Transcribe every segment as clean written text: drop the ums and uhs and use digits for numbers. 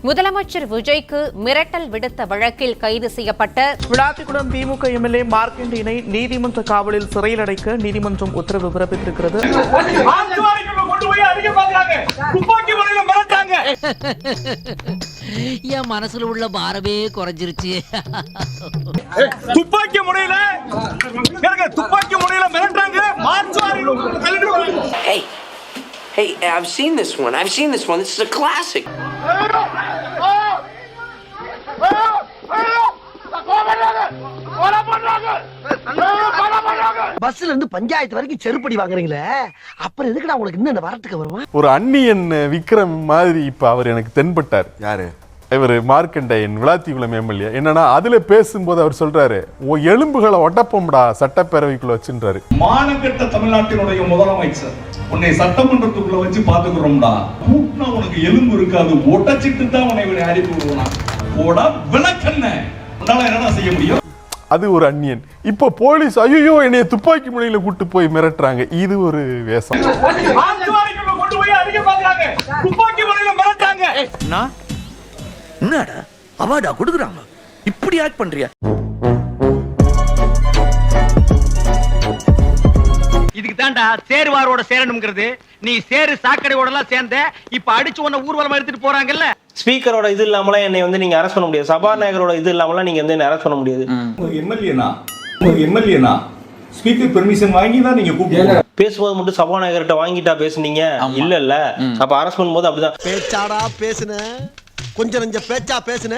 முதலமைச்சர் விஜய்க்கு மிரட்டல் விடுத்த வழக்கில் கைது செய்யப்பட்ட விளாத்திக்குளம் திமுக எம்எல்ஏ மார்க்கண்டேயனை நீதிமன்ற காவலில் சிறையில் அடைக்க நீதிமன்றம் உத்தரவு பிறப்பித்திருக்கிறது. என் மனசுல உள்ள பாரமே குறைஞ்சிருச்சு. துப்பாக்கி முனையில மிரட்டாங்க. Hey, I've seen this one. This is a classic. பஸ்ல இருந்து பஞ்சாயத்து வரைக்கும் செருப்படி வாங்குறீங்களே, அப்புறம் எதுக்குடா உங்களுக்கு இன்னும் வரட்டுக்கு வருமா? ஒரு அந்நியன் விக்ரம் மாதிரி இப்ப அவர் எனக்கு தென்பட்டார். யாரு? இவர் மார்க்கண்டேயன், விளாத்திக்குளம் எம்எல்ஏ. என்னன்னா அதுல பேசும்போது அவர் சொல்றாரு, எலும்புகளை ஒட்டப்போம்டா சட்டப்பேரவைக்குள்ள வச்சுன்றாரு. மானக்கட்ட தமிழ்நாட்டினுடைய முதலமைச்சர் உன்னை சட்டமன்றத்துக்குள்ள வச்சு பாத்துக்கிறோம்டா, கூட்டினா உனக்கு எலும்பு இருக்காது, ஒட்டச்சிட்டு தான் உன்னை அனுப்பி விடுவான். போடா விளக்கண்ண, உன்னால என்னடா செய்ய முடியும்? அது ஒரு அந்நியன். இப்போ போலீஸ் ஐயோ என்னைய துப்பாக்கி முனையில கூட்டு போய் மிரட்டுறாங்க. இது ஒரு வேஷம். கொண்டு போய் அடிக்க பாக்குறாங்க, துப்பாக்கி முனையில மிரட்டாங்க. என்னடா அவார்டா கொடுக்குறாங்க, இப்படி ஆக்ட் பண்றியா? இதுக்கு தாண்டா சேருவாரோட சேரணும்ங்கிறது. நீ சேரு சாக்கடையோட எல்லாம் சேர்ந்த இப்ப அடிச்சு உன்ன ஊர்வலமா எடுத்துட்டு போறாங்கல்ல. ஸ்பீக்கரோட இது இல்லாமலாம் என்னை வந்து நீங்க அரெஸ்ட் பண்ண முடியாது. சபாநாயகரோட இது இல்லாமலாம் நீங்க வந்து அரெஸ்ட் பண்ண முடியாது. எம்எல்ஏனா ஸ்பீக்கர் பெர்மிஷன் வாங்கி தான் நீங்க கூப்பிடுங்க. பேசும்போது மட்டும் சபாநாயகர்கிட்ட வாங்கிட்டா பேசுனீங்க இல்ல அப்ப அரெஸ்ட் பண்ணும்போது அப்படிதான். பேச்சாடா பேசுன, கொஞ்சம் நெஞ்ச பேச்சா பேசுன.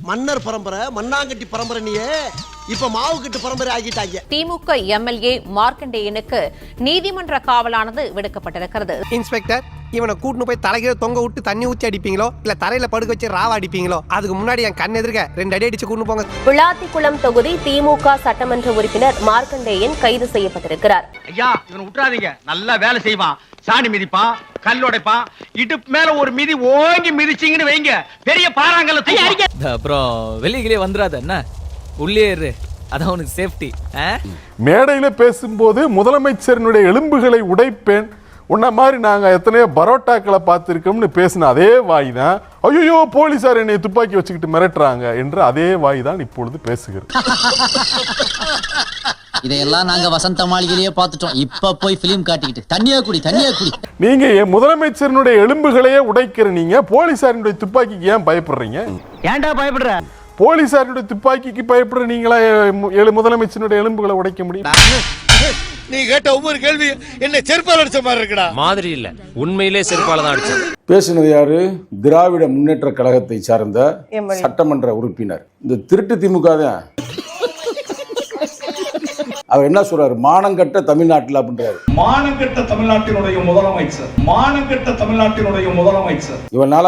மன்னர் பரம்பரை, மண்ணாங்கட்டி பரம்பரை, நீயே இப்ப மாவு கட்டு பரம்பரை ஆகிட்டாங்க. திமுக எம்எல்ஏ மார்க்கண்டேயனுக்கு நீதிமன்ற காவலானது விடுக்கப்பட்டிருக்கிறது. இன்ஸ்பெக்டர், இவனை கூட்டின்னு போய் தலைகீழ தொங்க விட்டு தண்ணி ஊற்றி அடிப்பீங்களோ இல்ல தரையில படுக்க வச்சு ராவ அடிப்பீங்களோ? அதுக்கு முன்னாடி என் கண் எதிர்க்க 2 அடி அடிச்சு கூட்டு போங்க. விளாத்திக்குளம் தொகுதி திமுக சட்டமன்ற உறுப்பினர் மார்க்கண்டேயன் கைது செய்யப்பட்டிருக்கிறார். ஐயா, இவனை விட்டுறாதீங்க. நல்லா வேலை செய்வான், சாணி மிதிப்பான், கல்லுடைப்பான். இடுப்பு மேல ஒரு மிதி ஓங்கி மிதிச்சிங்கன்னு வைங்க, பெரிய பாறாங்கல்ல தூக்கி அடிக்க. அப்புறம் வெளியே வந்துடாத, என்ன உள்ளே இரு, அதான் உனக்கு சேஃப்டி. மேடையில பேசும்போது முதலமைச்சரினுடைய எலும்புகளை உடைப்பேன், உன்ன மாதிரி நாங்க எத்தனையோ பரோட்டாக்களை பார்த்திருக்கோம்னு பேசின அதே வாய் தான் ஐயோ போலீசார் என்னை துப்பாக்கி வச்சுக்கிட்டு மிரட்டுறாங்க என்று அதே வாய் தான் இப்பொழுது பேசுகிறது. இதையெல்லாம் நாங்க வசந்த மாளிகையிலேயே பார்த்துட்டோம். இப்ப போய் பிலிம் காட்டிக்கிட்டு தண்ணியா குடி. நீங்க முதலமைச்சரினுடைய எலும்புகளையே உடைக்கிற நீங்க போலீசாரினுடைய துப்பாக்கிக்கு ஏன் பயப்படுறீங்க? ஏன்டா பயப்படுற? போலீசாரினுடைய துப்பாக்கிக்கு பயப்படுற நீங்களா முதலமைச்சருடைய எலும்புகளை உடைக்க முடியும்? நீ கேட்ட ஒவ்வொரு கேள்வி என்ன செருப்பால் அடிச்ச மாதிரி இருக்குடா. மாதிரி இல்ல, உண்மையிலே செருப்பால தான் அடிச்சது. பேசினது யாரு? திராவிட முன்னேற்ற கழகத்தை சார்ந்த சட்டமன்ற உறுப்பினர். இந்த திருட்டு திமுக தான். அவர் என்ன சொல்றாரு? மானங்கட்ட தமிழ்நாட்டில் அப்படின்றாரு. மானங்கட்ட தமிழ்நாட்டினுடைய முதலமைச்சர். இவனால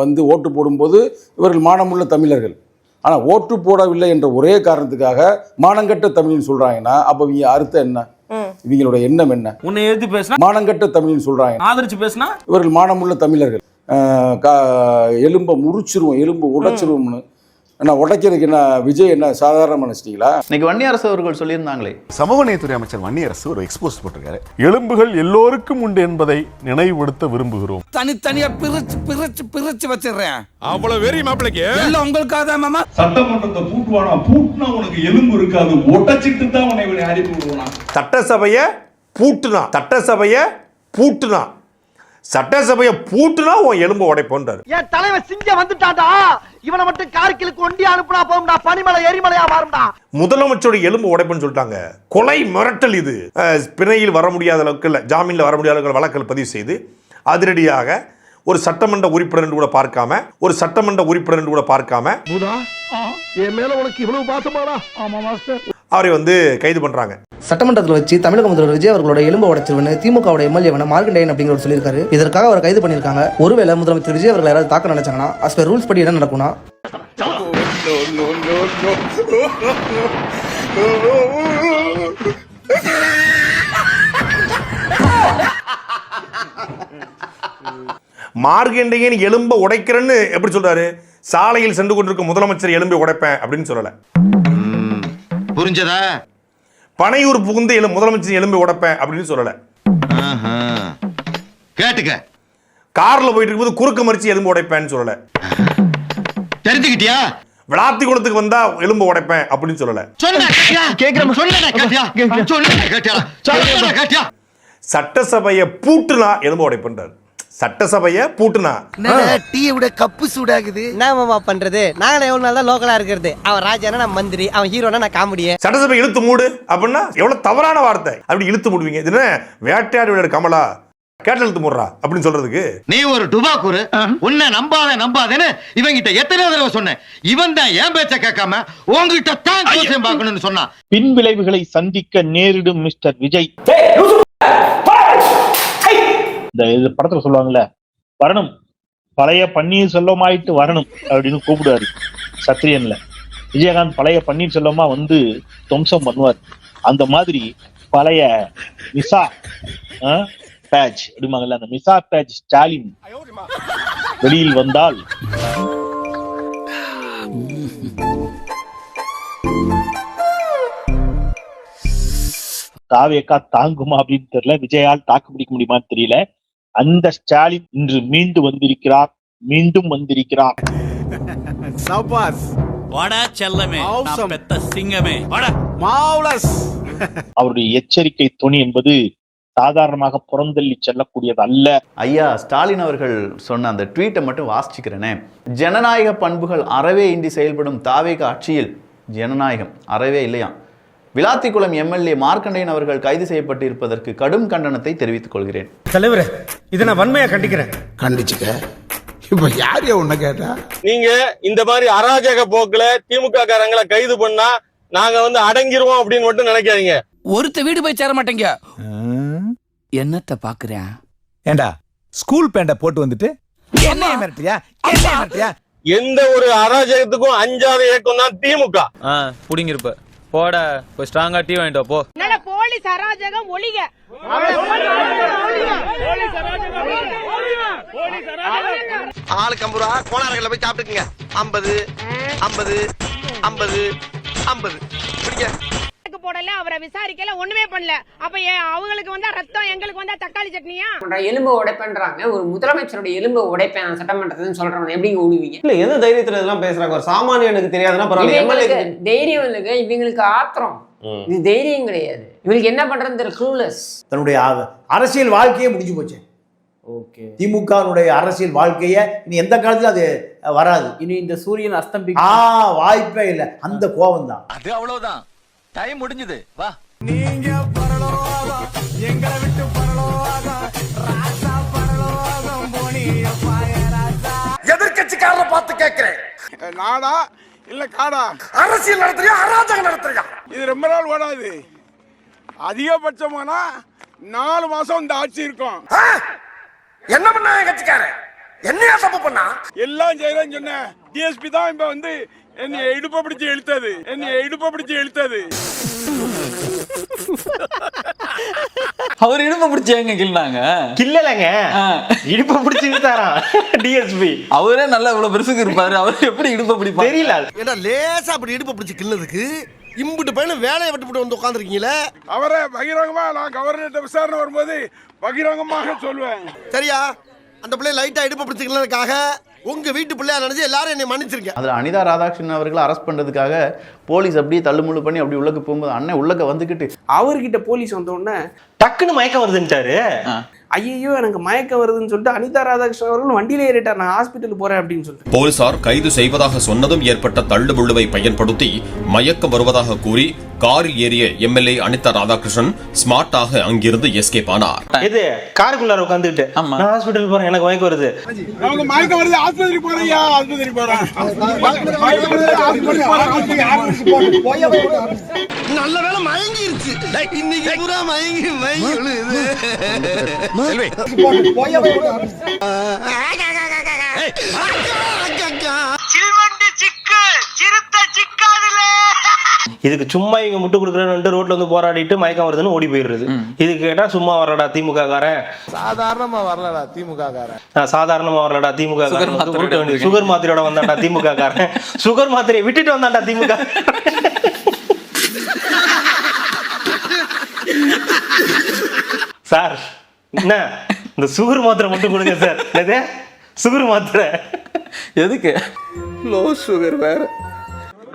வந்து ஓட்டு போடும்போது இவர்கள் மானமுள்ள தமிழர்கள், ஆனா ஓட்டு போடவில்லை என்ற ஒரே காரணத்துக்காக மானங்கட்ட தமிழ்னு சொல்றாங்கன்னா அப்ப இவங்க அர்த்தம் என்ன? இவங்களோட எண்ணம் என்ன? உன்னை எழுதி பேசினா மானங்கட்ட தமிழ்னு சொல்றாங்க, ஆதரிச்சு பேசினா இவர்கள் மானமுள்ள தமிழர்கள். எலும்பை முறிச்சிருவோம், எலும்பு உடைச்சிருவோம்னு உடைக்கிறதுக்கு என்ன விஜய் என்ன சாதாரண நினைச்சிட்டீங்களா? இன்னைக்கு வன்னியரசு அவர்கள் சொல்லியிருந்தாங்களே, சமூக நீதித்துறை அமைச்சர் வன்னியரசு ஒரு எக்ஸ்போஸ் போட்டிருக்காரு. எலும்புகள் எல்லோருக்கும் உண்டு என்பதை நினைவுபடுத்த விரும்புகிறோம். தனித்தனியா பிரிச்சு வச்சிடுறேன். அவ்வளவு வெறி மாப்பிளைக்கு எல்லாம் உங்களுக்காக தான் மாமா. சட்டமன்றத்தை பூட்டினா உனக்கு எலும்பு இருக்காது, ஒட்டச்சிட்டு தான் உன்னை அனுப்பி விடுவானா. சட்டசபையை பூட்டுனா உன் எலும்பு உடைப்போன்றாரு. என் தலைவன் சிங்கம் வந்துட்டாடா, இவனை மட்டும் கார்கிலுக்கு ஒண்டி அனுப்புனா போகும்டா, பனிமலை எரிமலையா மாறும்டா. முதலமைச்சருடைய எலும்பு உடைப்புன்னு சொல்லிட்டாங்க. கொலை மிரட்டல் இது. பிணையில் வர முடியாத அளவுக்கு இல்ல, ஜாமீன்ல வர முடியாத அளவுக்கு வழக்குகள் பதிவு செய்து அதிரடியாக ஒரு சட்டமன்ற உறுப்பினர் கூட பார்க்காம என் மேல உனக்கு இவ்வளவு பாசமாடா? ஆமா மாஸ்டர். அவரை வந்து கைது பண்றாங்க. சட்டமன்றத்தில் வச்சு தமிழக முதல்வர் விஜய் அவர்களோட எலும்பு உடைச்சிருவனு திமுக எம்எல்ஏ மார்க்கண்டேயன் அப்படிங்கிற சொல்லியிருக்காரு. இதற்காக அவர் கைது பண்ணியிருக்காங்க. ஒருவேளை முதலமைச்சர் விஜய் அவர்கள் யாராவது தாக்க நினைச்சாங்கன்னா as per ரூல்ஸ் படி என்ன நடக்கும்னா, மார்க்கண்டேயன் எலும்பை உடைக்கிறேன்னு எப்படி சொல்றாரு? சாலையில் சென்று கொண்டிருக்கும் முதலமைச்சர் எலும்பை உடைப்பேன் அப்படின்னு சொல்லல. புரிஞ்சதா? பனையூர் புகுந்து முதலமைச்சர் எலும்பை உடைப்பேன் அப்படின்னு சொல்லல. கேட்டுக்க. கார்ல போயிட்டு இருக்கும்போது குறுக்க மறிச்சு எலும்பு உடைப்பேன்னு சொல்லல. தெரிஞ்சுக்கிட்டியா? விளாத்திக்குளத்துக்கு வந்தா எலும்பு உடைப்பேன் அப்படின்னு சொல்லல. சட்டசபையை பூட்டுனா எலும்பு உடைப்பேன்றாரு. சட்டசபையை பூட்டுனா டீயை விட கப்பு சூடாகுது. என்ன பண்றது? நாங்க எவ்வளவு நாள் தான் லோக்கலா இருக்கிறது. அவன் ராஜானா நான் மந்திரி, அவன் ஹீரோனா நான் காமெடியே. சட்டசபை இழுத்து மூடு அப்படின்னா எவ்வளவு தவறான வார்த்தை. அப்படி இழுத்து மூடுவீங்க. இது என்ன வேட்டையாடு விளையாடு கமலா கேட்டல் இழுத்து மூடுறா அப்படின்னு சொல்றதுக்கு? நீ ஒரு டுபாக்கூரு. உன்னை நம்பாதேன்னு இவங்கிட்ட எத்தனை தடவை சொன்னேன். இவன் தான் என் பேச்ச கேட்காம உங்ககிட்ட தான் ஜோசியம் பார்க்கணும்னு சொன்னான். பின் விளைவுகளை சந்திக்க நேரிடும் மிஸ்டர் விஜய். இந்த படத்துல சொல்லுவாங்கல்ல, வரணும் பழைய பன்னீர் செல்வமாயிட்டு வரணும் அப்படின்னு கூப்பிடுவாரு சத்திரியன்ல. விஜயகாந்த் பழைய பன்னீர் செல்வமா வந்து துவம்சம் பண்ணுவார். அந்த மாதிரி பழைய மிசா பேட்ச் அப்படிமாங்கல்ல, அந்த மிசா பேட்ச் ஸ்டாலின் வெளியில் வந்தால் தாவேக்கா தாங்குமா அப்படின்னு தெரியல, விஜயால் தாக்கு பிடிக்க முடியுமான்னு தெரியல. அந்த ஸ்டாலின் இன்று மீண்டும் வந்திருக்கிறார். அவருடைய எச்சரிக்கை துணி என்பது சாதாரணமாக புறந்தள்ளி செல்லக்கூடியது அல்ல. ஐயா ஸ்டாலின் அவர்கள் சொன்ன அந்த ட்வீட்டை மட்டும் வாசிச்சுக்கிறேனே. ஜனநாயக பண்புகள் அறவே இன்றி செயல்படும் தாவேக ஆட்சியில் ஜனநாயகம் அறவே இல்லையா. விளாத்திக்குளம் எம்எல்ஏ மார்க்கண்டேயன் அவர்கள் கைது செய்யப்பட்டு இருப்பதற்கு கடும் கண்டனத்தை தெரிவித்துக் கொள்கிறேன். தலைவரே, இதை நான் வன்மையா கண்டிக்கிறேன். கண்டிச்சுக்க. இப்ப யார் உன்ன கேட்டா? நீங்க இந்த மாதிரி அராஜக போக்குல திமுக காரங்களை கைது பண்ணா நாங்க அடங்கிருவோம் அப்படின்னு மட்டும் நினைக்காதீங்க. ஒருத்த வீடு போய் சேர மாட்டேங்க. என்னத்த பாக்குறேன்? ஏண்டா ஸ்கூல் பேண்ட போட்டு வந்துட்டு என்ன மிரட்டியா? எந்த ஒரு அராஜகத்துக்கும் அஞ்சாத இயக்கம் தான் திமுக. புடிங்கிருப்ப போட போய் ஸ்ட்ராங்கா டீ வாங்கிட்டு போ. போலீஸ் அராஜகம் ஒழிக. ஆளுக்கு 50 ரூபா கோணாரங்கள்ல போய் சாப்பிட்டுக்குங்க. 50 50 50 50 பிடிங்க. போடல, அவரை விசாரிக்கல, ஒண்ணுமே பண்ணல. அப்ப அவங்களுக்கு வந்தா ரத்தம், எங்களுக்கு வந்தா தக்காளி சட்னியா? எலும்பு உடைப்பேன்றாங்க. ஒரு முதலமைச்சருடைய எலும்பு உடைப்பேன் சட்டமன்றத்துன்னு சொல்றவங்க எப்படிங்க ஓடுவீங்க? இல்ல எது தைரியத்துல இதெல்லாம் பேசுறாங்க? ஒரு சாமானியனுக்கு தெரியாதுன்னா பரவாயில்ல. தைரியம் இல்லைங்க, இவங்களுக்கு ஆத்திரம். இது தைரியம் கிடையாது. இவங்களுக்கு என்ன பண்றது தெரியல. க்ளூலெஸ். தன்னுடைய அரசியல் வாழ்க்கையே முடிஞ்சு போச்சு. ஓகே, திமுகவுடைய அரசியல் வாழ்க்கைய இனி எந்த காலத்துல அது வராது. இனி இந்த சூரியன் அஸ்தம்பிக்க வாய்ப்பே இல்லை. அந்த கோபம் தான் அது. அவ்வளவுதான், டைம் முடிஞ்சது. வா, நீங்க பரலோகம் எங்களை விட்டு பரலோகம் ராசா பரலோகம் போனிய பாயராசா. எதிர்க்கட்சிக்காரரை பார்த்து கேட்கிறேன், நாடா இல்ல காடா? அரசியல் நடத்துறியா அராஜகம் நடத்துறியா? இது ரொம்ப நாள் ஓடாது. அதிகபட்சமானா 4 மாசம் இந்த ஆட்சி இருக்கும். என்ன பண்ணா கட்சிக்காரன்? என்னையா தப்பு பண்ணா? எல்லாம் செய்யறேன்னு சொன்ன டிஎஸ்பி தான் இப்ப என்னை இடுப்ப பிடிச்சு இழுத்தது. அவர் இடுப்ப பிடிச்சி எங்க கிள்னாங்க? கில்லலங்க, இடுப்ப பிடிச்சு இழுத்தாராம் டிஎஸ்பி. அவரே நல்லா இவ்வளவு பெருசுக்கு இருப்பாரு, அவர் எப்படி இடுப்ப பிடிப்பாரு தெரியல. ஏன்னா லேசா அப்படி இடுப்ப பிடிச்சு கிள்ளதுக்கு இம்புட்டு பையனும் வேலையை விட்டு வந்து உட்காந்துருக்கீங்களே. அவரை பகிரங்கமா நான் கவர்னர் விசாரணை வரும்போது பகிரங்கமாக சொல்லுவேன். சரியா? அந்த பிள்ளை லைட்டா இடுப்ப பிடிச்சிக்கிறதுக்காக உங்க வீட்டு பிள்ளையா நினைச்சு எல்லாரும் என்னை மன்னிச்சிருக்கேன். அதுல அனிதா ராதாகிருஷ்ணன் அவர்களை அரெஸ்ட் பண்றதுக்காக போலீஸ் அப்படியே தள்ளுமுள்ளு பண்ணி அப்படி உள்ளக்கு போகும்போது அண்ணன் உள்ளக்க வந்துகிட்டு அவர்கிட்ட போலீஸ் வந்த உடனே டக்குன்னு மயக்கம் வருதுன்ட்டாரு. ஐயோ எனக்கு மயக்கம் வருதுன்னு சொல்லிட்டு அனிதா ராதாகிருஷ்ணன் அவர்கள் வண்டியில ஏறிட்டார். நான் ஹாஸ்பிட்டல் போறேன் அப்படின்னு சொல்லிட்டு போலீசார் கைது செய்வதாக சொன்னதும் ஏற்பட்ட தள்ளுமுள்ளுவை பயன்படுத்தி மயக்கம் வருவதாக கூறி காரில் ஏறிய எம்எல்ஏ அனிதா ராதாகிருஷ்ணன் ஸ்மார்ட்டாக அங்கிருந்து எஸ்கேப் ஆனார். இது காருக்குள்ளார உட்காந்துட்டு நான் ஹாஸ்பிட்டல் போறேன், எனக்கு மயக்கம் வருது. அவங்க மயக்கம் வருது, ஆஸ்பத்திரி போறியா? ஆஸ்பத்திரி போறேன். நல்ல வேளை மயங்கிருச்சு. இன்னைக்கு பூரா மயங்கி விழுது. இதுக்கு சும்மா இவங்க முட்டு கொடுக்குறேன்னு ரோட்ல போராடிட்டு மயக்கம் வருதுன்னு ஓடி போயிடுறது. இதுக்கு கேட்டா சும்மா வரலடா திமுக காரன், சாதாரணமா வரலடா திமுக காரன், சுகர் மாத்திரையோட வந்தாண்டா திமுக காரன், சுகர் மாத்திரையை விட்டுட்டு வந்தாண்டா திமுக. சார் என்ன இந்த சுகர் மாத்திரை மட்டும் கொடுங்க சார். எது சுகர் மாத்திரை? எதுக்கு? லோ சுகர் வேற.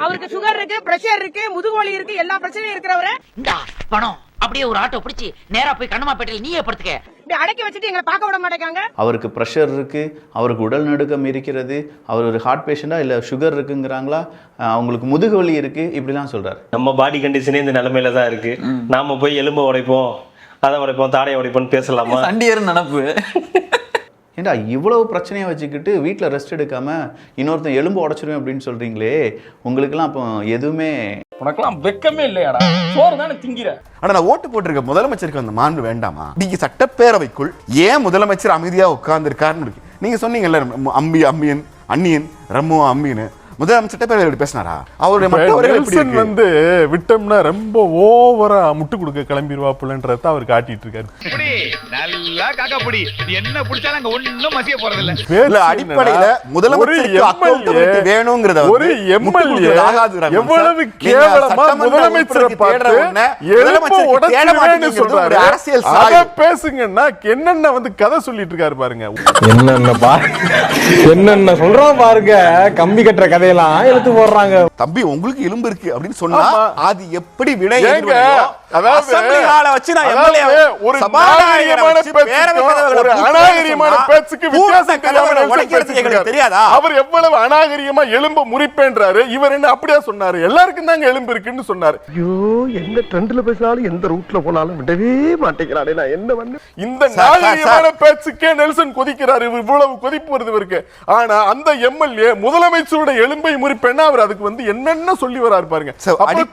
அவருக்கு சுகர் இருக்கு, பிரஷர் இருக்கு, முதுகுவலி இருக்கு, எல்லா பிரச்சனையும் இருக்கிறவரை இந்தா பணம் அப்படியே ஒரு ஆட்டோ பிடிச்சி நேரா போய் கண்ணமாப்பேட்டையில் நீயே படுத்துக்க. இப்படி அடக்கி வச்சுட்டு எங்களை பார்க்க விட மாட்டேங்காங்க. அவருக்கு ப்ரெஷர் இருக்குது, அவருக்கு உடல் நடுக்கம் இருக்கிறது, அவர் ஒரு ஹார்ட் பேஷண்ட்டாக இல்லை சுகர் இருக்குங்கிறாங்களா, அவங்களுக்கு முதுகு வலி இருக்குது, இப்படிலாம் சொல்கிறார். நம்ம பாடி கண்டிஷனே இந்த நிலைமையில தான் இருக்கு. நாம போய் எலும்பை உடைப்போம், அதை உடைப்போம், தாடையை உடைப்போம்னு பேசலாமா? சண்டியர் நினப்பு. ஏண்டா இவ்வளவு பிரச்சனையை வச்சுக்கிட்டு வீட்டில் ரெஸ்ட் எடுக்காமல் இன்னொருத்தன் எலும்பு உடச்சிருவேன் அப்படின்னு சொல்கிறீங்களே, உங்களுக்கெல்லாம் அப்போ எதுவுமே உனக்கெல்லாம் வெக்கமே இல்லையாடா? சோறு தானே திங்கிற. ஆனா நான் ஓட்டு போட்டிருக்க முதலமைச்சருக்கு அந்த மாண்பு வேண்டாமா? நீங்க சட்டப்பேரவைக்குள் ஏன் முதலமைச்சர் அமைதியா உட்கார்ந்து இருக்காருன்னு இருக்கு. நீங்க சொன்னீங்கல்ல அம்பியன் அண்ணியன் ரம்மு அம்பின்னு, முதலமைச்சர் சட்டப்பேரவை பேசினாரா? அவருடைய மற்றவர்கள் வந்து விட்டோம்னா ரொம்ப ஓவரா முட்டு கொடுக்க கிளம்பிடுவாப்புலன்றத அவர் காட்டிட்டு இருக்காரு. நல்லா காக்கா பொடி என்ன பிடிச்சாலும் அங்க ஒண்ணும் மசிய போறது இல்ல. அடிப்படையில முதலமைச்சருக்கு அக்கௌண்டபிலிட்டி வேணும்ங்கறத ஒரு எம்எல்ஏ எவ்வளவு கேவலமா முதலமைச்சரை பார்த்து எலும்பு உடைச்சிருவேன்னு சொல்றாரு. அரசியல் அத பேசுங்கன்னா என்னென்ன வந்து கதை சொல்லிட்டு இருக்காரு பாருங்க. என்னென்ன சொல்றோம் பாருங்க. கம்பி கட்டுற கதையெல்லாம் எழுத்து போடுறாங்க. தம்பி உங்களுக்கு எலும்பு இருக்கு அப்படின்னு சொன்னா அது எப்படி விடை? தெரியாதா? அவர் எவ்வளவு அநாகரிகமா எலும்பு முறிப்பேன்றாரு. இவர் என்ன அப்படியே சொன்னாரு? எல்லாருக்கும் தாங்க எலும்பு இருக்குன்னு சொன்னாரு. ஐயோ, எந்த ட்ரெண்ட்ல பேசினாலும் எந்த ரூட்ல போனாலும் விடவே மாட்டேங்கிறானே. நான் என்ன பண்ணு? இந்த நாகரிகமான பேச்சுக்கே நெல்சன் கொதிக்கிறாரு. இவ்வளவு கொதிப்பு வருது இவருக்கு. ஆனா அந்த எம்எல்ஏ முதலமைச்சரோட எலும்பை முறிப்பேன்னா அவர் அதுக்கு வந்து என்னென்ன சொல்லி வராரு பாருங்க.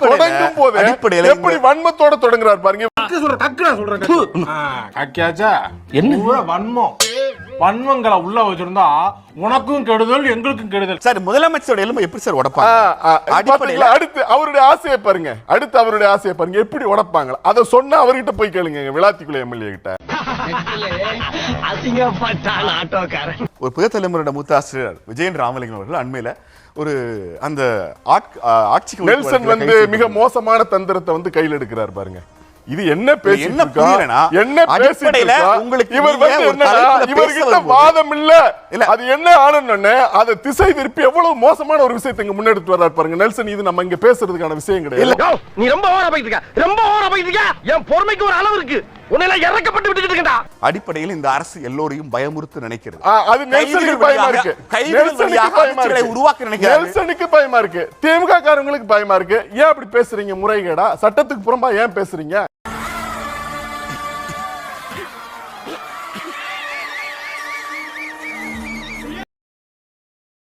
தொடங்கும் போது எப்படி வன்மத்தோட தொடங்குறாரு பாருங்க. வன்மங்களை உள்ள வச்சிருந்தா உனக்கும் கெடுதல் எங்களுக்கும் கெடுதல். சார் முதலமைச்சரோட எலும்பை எப்படி சார் உடைப்பாங்க? அடுத்து அவருடைய ஆசையை பாருங்க. அடுத்து அவருடைய ஆசையை பாருங்க எப்படி உடைப்பாங்க. அதை சொன்னா அவர்கிட்ட போய் கேளுங்க, விளாத்திக்குள்ள எம்எல்ஏ கிட்ட. ஒரு புதிய தலைமுறையோட மூத்த ஆசிரியர் விஜயன் ராமலிங்கம் அவர்கள் அண்மையில ஒரு அந்த ஆட்சிக்கு நெல்சன் வந்து மிக மோசமான தந்திரத்தை வந்து கையில் எடுக்கிறார் பாருங்க. இது என்ன பேசி என்ன புரியலனா? என்ன பேசிடல உங்களுக்கு? இவர் வந்து என்னன்னா இவர்கிட்ட வாதம் இல்ல. அது என்ன ஆனன்னே அதை திசை திருப்பி எவ்வளவு மோசமான ஒரு விஷயத்தை இங்க முன்னெடுத்து வர்றாரு பாருங்க நெல்சன். இது நம்ம இங்க பேசுறதுக்கான விஷயம் கிடையாது. நீ ரொம்ப ஓவரா போயிட்டு இருக்க. ரொம்ப ஓவரா போயிட்டு இருக்க. என் பொறுமைக்கு ஒரு அளவு இருக்கு. உன்னையெல்லாம் இறக்கப்பட்டு விட்டுட்டு இருக்கடா. அடிப்படையில் இந்த அரசு எல்லோரையும் பயமுறுத்த நினைக்கிறது. அது நெல்சனுக்கு பயமா இருக்கு. உருவாக்க நினைக்கிறாரு. நெல்சனுக்கு பயமா இருக்கு. திமுக காரங்களுக்கு பயமா இருக்கு. ஏன் அப்படி பேசுறீங்க? முறைகேடா? சட்டத்துக்கு புறம்பா ஏன் பேசுறீங்க?